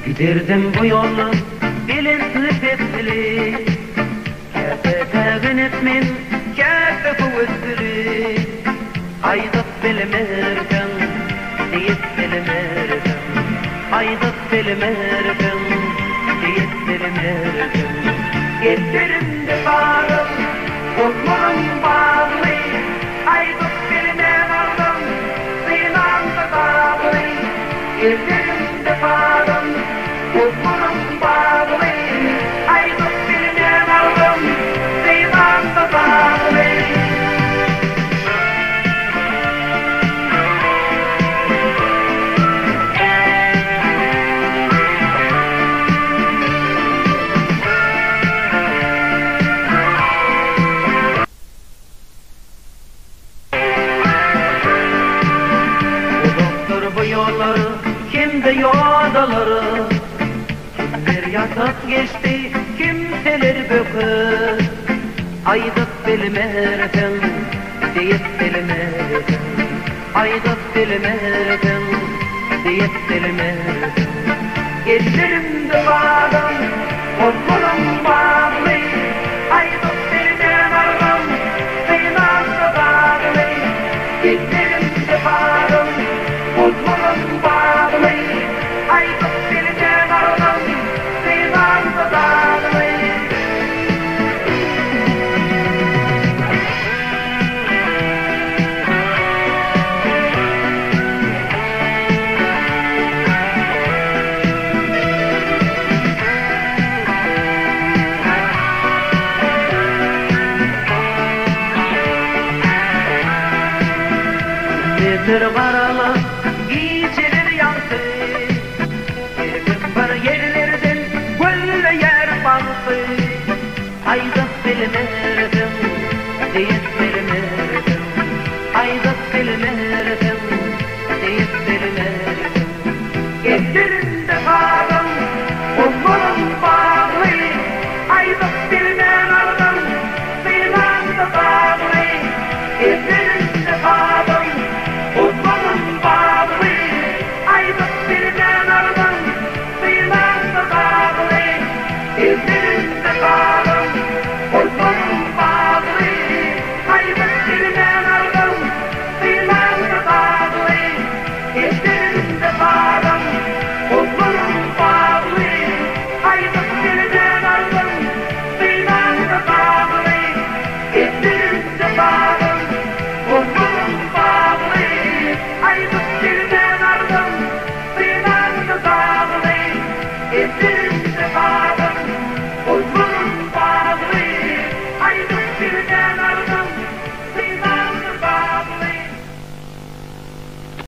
Giderdim bu yolu bilinçli tepsili, kâfe tâgın etmin, kâfe kuvvetli. Aydıp bilmerdim, deyip bilmerdim. Aydıp bilmerdim, deyip bilmerdim. Getirimde bağım, kollarım bağlı. Aydıp bilmerdim, sinamda bağlı. Getirimde bağım, kollarım bağlı. Aydıp bilmerdim, sinamda bağlı. Bu yolları, kimde yoldaları, kimler yatıp geçti, kimseler bökür. Aydıp bilmerdim, deyip bilmerdim. Aydıp bilmerdim, deyip bilmerdim. Getirimde bağım, kollarım bağlı. Aydıp bilmerdim, sinamda bağlı. Getirimde bağım, kollarım bağlı. Aydıp bilmerdim, sinamda bağlı. Nedir karalı, giyiciler yandı. Girdim bir yerlerden, gülle yer baldı. Aydıp bilmerdim, deyip